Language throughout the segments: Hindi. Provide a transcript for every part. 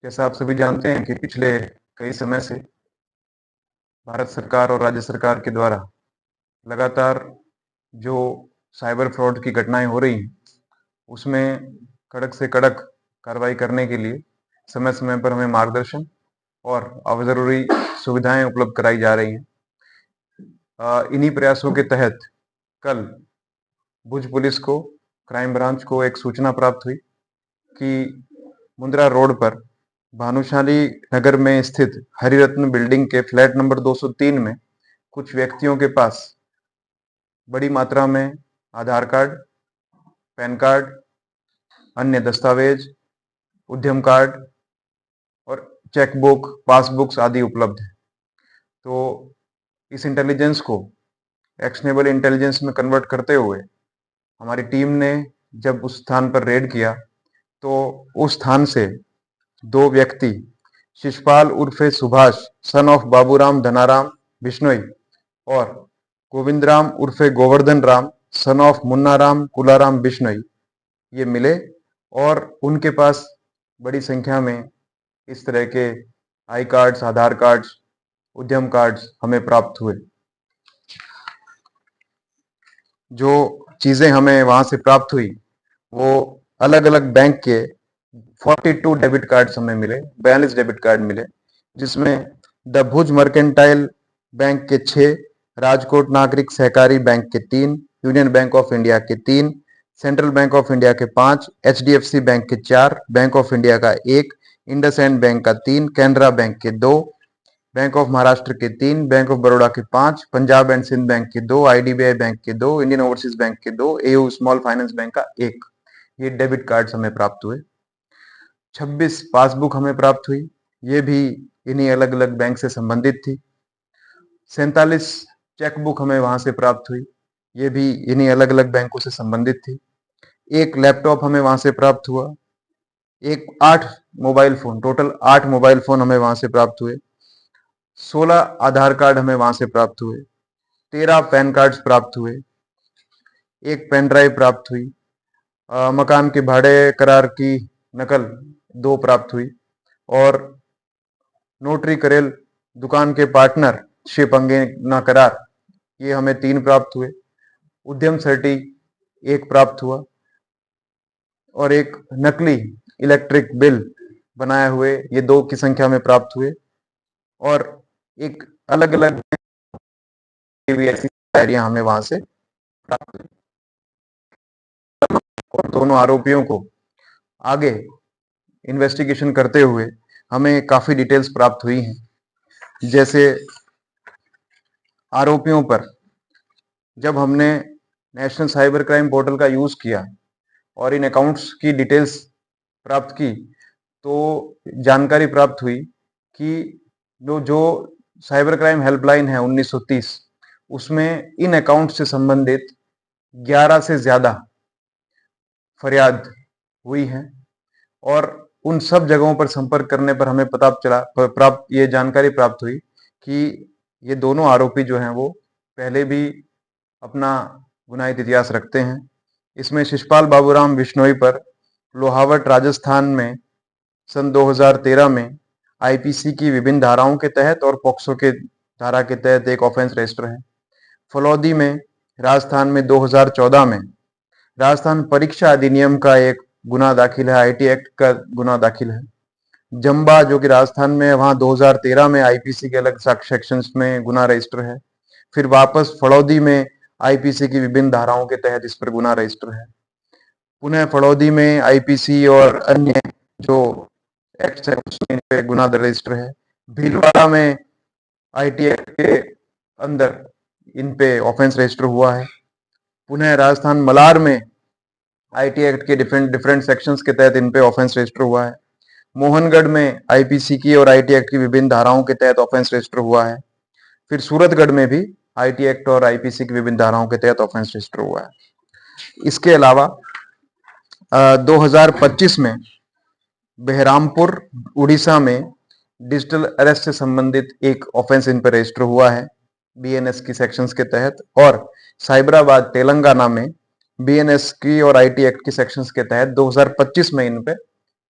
जैसा आप सभी जानते हैं कि पिछले कई समय से भारत सरकार और राज्य सरकार के द्वारा लगातार जो साइबर फ्रॉड की घटनाएं हो रही हैं, उसमें कड़क से कड़क कार्रवाई करने के लिए समय-समय पर हमें मार्गदर्शन और ज़रूरी सुविधाएं उपलब्ध कराई जा रही हैं। इन्हीं प्रयासों के तहत कल भुज पुलिस को, क्राइम ब्रांच को एक सूचना प्राप्त हुई कि मुंद्रा रोड पर भानुशाली नगर में स्थित हरिरत्न बिल्डिंग के फ्लैट नंबर 203 में कुछ व्यक्तियों के पास बड़ी मात्रा में आधार कार्ड, पैन कार्ड, अन्य दस्तावेज, उद्यम कार्ड और चेकबुक, पासबुक्स आदि उपलब्ध है। तो इस इंटेलिजेंस को एक्शनेबल इंटेलिजेंस में कन्वर्ट करते हुए हमारी टीम ने जब उस स्थान पर रेड किया तो उस स्थान से 2 व्यक्ति शिषपाल उर्फे सुभाष सन ऑफ बाबूराम धनाराम बिश्नोई और गोविंदराम उर्फे गोवर्धन राम सन ऑफ मुन्नाराम कुलाराम बिश्नोई ये मिले और उनके पास बड़ी संख्या में इस तरह के आई कार्ड्स, आधार कार्ड्स, उद्यम कार्ड्स हमें प्राप्त हुए। जो चीजें हमें वहां से प्राप्त हुई वो अलग अलग बैंक के 42 डेबिट कार्ड्स हमें मिले, 42 डेबिट कार्ड मिले, जिसमें द भुज मर्केंटाइल बैंक के 6, राजकोट नागरिक सहकारी बैंक के 3, यूनियन बैंक ऑफ इंडिया के 3, सेंट्रल बैंक ऑफ इंडिया के 5, HDFC बैंक के 4, बैंक ऑफ इंडिया का 1, इंडसइंड बैंक का 3, कैनरा बैंक के 2, बैंक ऑफ महाराष्ट्र के 3, बैंक ऑफ बड़ौदा के 5, पंजाब एंड सिंध बैंक के 2, IDBI बैंक के 2, इंडियन ओवरसीज बैंक के 2, AU स्मॉल फाइनेंस बैंक का 1, ये डेबिट कार्ड्स हमें प्राप्त हुए। 26 पासबुक हमें प्राप्त हुई, ये भी इन्हीं अलग अलग बैंक से संबंधित थी। 47 चेकबुक हमें वहां से प्राप्त हुई, ये भी इन्हीं अलग अलग बैंकों से संबंधित थी। 1 लैपटॉप हमें वहां से प्राप्त हुआ। 8 mobile phone, total 8 mobile phone हमें वहां से प्राप्त हुए। 16 आधार कार्ड हमें वहां से प्राप्त हुए। 13 पैन कार्ड्स प्राप्त हुए। 1 पेन ड्राइव प्राप्त हुई। मकान के भाड़े करार की नकल 2 प्राप्त हुई और नोटरी करेल दुकान के पार्टनर शिप अंगेना करार ये हमें 3 प्राप्त हुए। उद्यम सर्टी 1 प्राप्त हुआ और एक नकली इलेक्ट्रिक बिल बनाए हुए ये 2 की संख्या में प्राप्त हुए और एक अलग अलग ऐसी डायरियां हमें वहां से प्राप्त हुई और दोनों आरोपियों को आगे इन्वेस्टिगेशन करते हुए हमें काफी डिटेल्स प्राप्त हुई हैं। जैसे आरोपियों पर जब हमने नेशनल साइबर क्राइम पोर्टल का यूज किया और इन अकाउंट्स की डिटेल्स प्राप्त की तो जानकारी प्राप्त हुई कि जो साइबर क्राइम हेल्पलाइन है 1930 उसमें इन अकाउंट से संबंधित 11 से ज्यादा फरियाद हुई है और उन सब जगहों पर संपर्क करने पर हमें पता चला ये जानकारी प्राप्त हुई कि ये दोनों आरोपी जो हैं वो पहले भी अपना गुनाहित इतिहास रखते हैं। इसमें शिषपाल बाबूराम बिश्नोई पर लोहावट राजस्थान में सन 2013 में IPC की विभिन्न धाराओं के तहत और पॉक्सो के धारा के तहत एक ऑफेंस रजिस्टर है। फलौदी में राजस्थान में 2014 में राजस्थान परीक्षा अधिनियम का एक गुना दाखिल है, IT एक्ट का गुना दाखिल है। जम्बा जो कि राजस्थान में वहां 2013 में IPC के अलग सेक्शंस में गुना रजिस्टर है। फिर वापस फलौदी में IPC की विभिन्न धाराओं के तहत इस पर गुना रजिस्टर है। पुनः फलौदी में IPC और अन्य जो एक्ट है उसमें इन पे गुना रजिस्टर है। भीलवाड़ा में IT एक्ट के अंदर इन पे ऑफेंस रजिस्टर हुआ है। पुनः राजस्थान मलार में IT एक्ट के डिफरेंट सेक्शंस के तहत इन पे ऑफेंस रजिस्टर हुआ है। मोहनगढ़ में IPC की और IT एक्ट की विभिन्न धाराओं के तहत ऑफेंस रजिस्टर हुआ है। फिर सूरतगढ़ में भी IT एक्ट और IPC की विभिन्न धाराओं के तहत ऑफेंस रजिस्टर हुआ है। इसके अलावा 2025 में बहरामपुर उड़ीसा में डिजिटल अरेस्ट से संबंधित एक ऑफेंस इन पर रजिस्टर हुआ है BNS की सेक्शंस के तहत और साइबराबाद तेलंगाना में BNS की और IT एक्ट की सेक्शंस के तहत 2025 में इन पे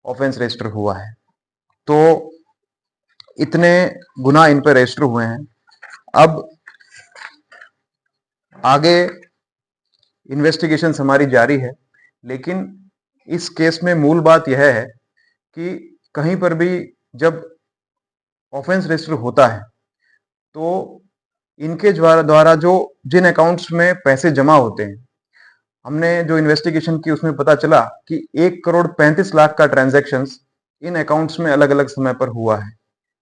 ऑफेंस रजिस्टर हुआ है। तो इतने गुना इन पर रजिस्टर हुए हैं। अब आगे इन्वेस्टिगेशन हमारी जारी है, लेकिन इस केस में मूल बात यह है कि कहीं पर भी जब ऑफेंस रजिस्टर होता है तो इनके द्वारा जो जिन अकाउंट्स में पैसे जमा होते हैं, हमने जो इन्वेस्टिगेशन की उसमें पता चला कि 1,35,00,000 का ट्रांजैक्शंस इन अकाउंट्स में अलग अलग समय पर हुआ है,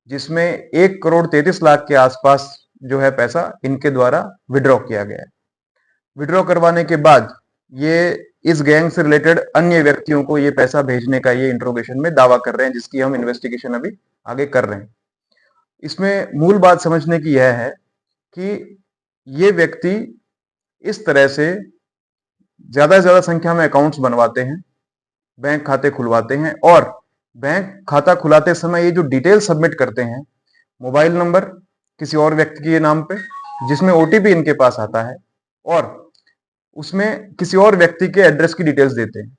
जिसमें 1,33,00,000 के आसपास जो है पैसा इनके द्वारा विड्रॉ किया गया है। विड्रॉ करवाने के बाद ये इस गैंग से रिलेटेड अन्य व्यक्तियों को ये पैसा भेजने का ये इंट्रोगेशन में दावा कर रहे हैं, जिसकी हम इन्वेस्टिगेशन अभी आगे कर रहे हैं। इसमें मूल बात समझने की यह है कि ये व्यक्ति इस तरह से ज्यादा से ज्यादा संख्या में अकाउंट्स बनवाते हैं, बैंक खाते खुलवाते हैं, और बैंक खाता खुलाते समय ये जो डिटेल सबमिट करते हैं, मोबाइल नंबर किसी और व्यक्ति के नाम पे जिसमें ओटीपी इनके पास आता है, और उसमें किसी और व्यक्ति के एड्रेस की डिटेल्स देते हैं।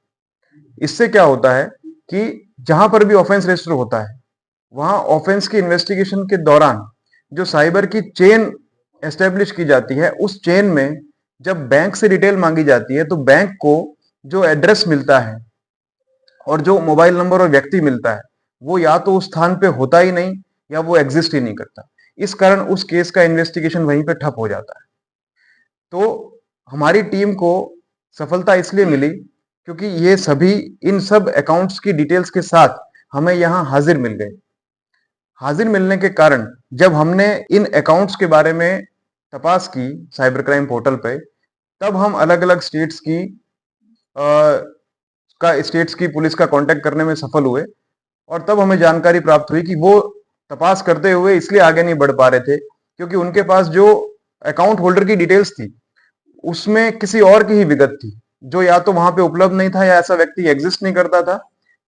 इससे क्या होता है कि जहां पर भी ऑफेंस रजिस्टर होता है, वहां ऑफेंस की इन्वेस्टिगेशन के दौरान जो साइबर की चेन एस्टेब्लिश की जाती है, उस चेन में जब बैंक से डिटेल मांगी जाती है तो बैंक को जो एड्रेस मिलता है और जो मोबाइल नंबर और व्यक्ति मिलता है, वो या तो उस स्थान पे होता ही नहीं या वो एग्जिस्ट ही नहीं करता। इस कारण उस केस का इन्वेस्टिगेशन वहीं पे ठप हो जाता है। तो हमारी टीम को सफलता इसलिए मिली क्योंकि ये सभी इन सब अकाउंट्स की डिटेल्स के साथ हमें यहाँ हाजिर मिल गए। हाजिर मिलने के कारण जब हमने इन अकाउंट्स के बारे में तपास की साइबर क्राइम पोर्टल पे, तब हम अलग अलग स्टेट्स की पुलिस का कांटेक्ट करने में सफल हुए, और तब हमें जानकारी प्राप्त हुई कि वो तपास करते हुए इसलिए आगे नहीं बढ़ पा रहे थे क्योंकि उनके पास जो अकाउंट होल्डर की डिटेल्स थी उसमें किसी और की ही विगत थी, जो या तो वहां पे उपलब्ध नहीं था, या ऐसा व्यक्ति एग्जिस्ट नहीं करता था,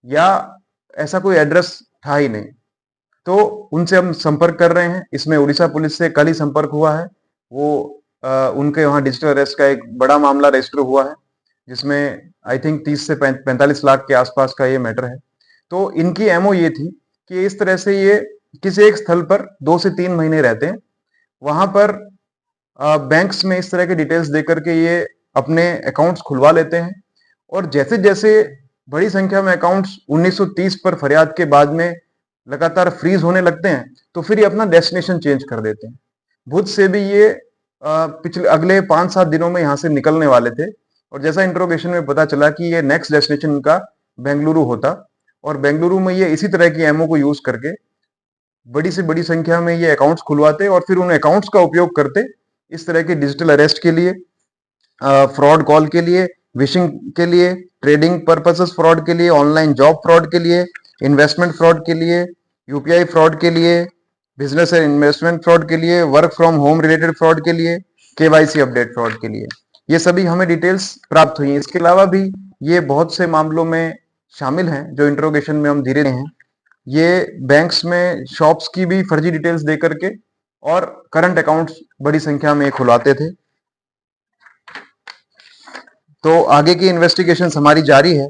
या ऐसा कोई एड्रेस था ही नहीं। तो उनसे हम संपर्क कर रहे हैं। इसमें उड़ीसा पुलिस से कल ही संपर्क हुआ है। वो उनके वहां डिजिटल अरेस्ट का एक बड़ा मामला रजिस्टर हुआ है, जिसमें आई थिंक 30 से 45 लाख के आसपास का ये मैटर है। तो इनकी एमओ ये थी कि इस तरह से ये किसी एक स्थल पर 2 से 3 महीने रहते हैं, वहां पर बैंक्स में इस तरह के डिटेल्स देकर के ये अपने अकाउंट्स खुलवा लेते हैं, और जैसे जैसे बड़ी संख्या में अकाउंट्स 1930 पर फरियाद के बाद में लगातार फ्रीज होने लगते हैं, तो फिर ये अपना डेस्टिनेशन चेंज कर देते हैं। भुज से भी ये पिछले अगले 5-7 दिनों में यहाँ से निकलने वाले थे, और जैसा इंट्रोगेशन में पता चला कि ये नेक्स्ट डेस्टिनेशन इनका बेंगलुरु होता, और बेंगलुरु में ये इसी तरह की एमओ को यूज करके बड़ी से बड़ी संख्या में ये अकाउंट्स खुलवाते और फिर उन अकाउंट्स का उपयोग करते इस तरह के डिजिटल अरेस्ट के लिए, फ्रॉड कॉल के लिए, विशिंग के लिए, ट्रेडिंग पर्पसेस फ्रॉड के लिए, ऑनलाइन जॉब फ्रॉड के लिए, इन्वेस्टमेंट फ्रॉड के लिए, यूपीआई फ्रॉड के लिए, बिजनेस एंड इन्वेस्टमेंट फ्रॉड के लिए, work from home related fraud के लिए, केवाईसी अपडेट फ्रॉड के लिए। ये सभी हमें डिटेल्स प्राप्त हुई हैं। इसके अलावा भी ये बहुत से मामलों में शामिल हैं जो इंट्रोगेशन में हम धीरे हैं। ये बैंक्स में शॉप्स की भी फर्जी डिटेल्स दे करके और करंट अकाउंट्स बड़ी संख्या में खुलवाते थे। तो आगे की इन्वेस्टिगेशंस हमारी जारी है,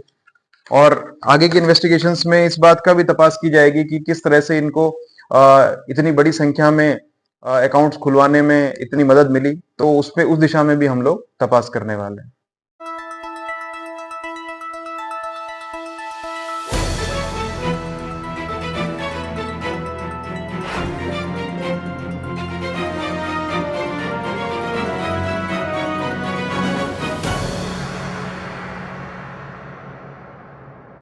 और आगे की इन्वेस्टिगेशंस में इस बात का भी तपास की जाएगी कि किस तरह से इनको इतनी बड़ी संख्या में अकाउंट्स खुलवाने में इतनी मदद मिली। तो उस दिशा में भी हम लोग तपास करने वाले हैं।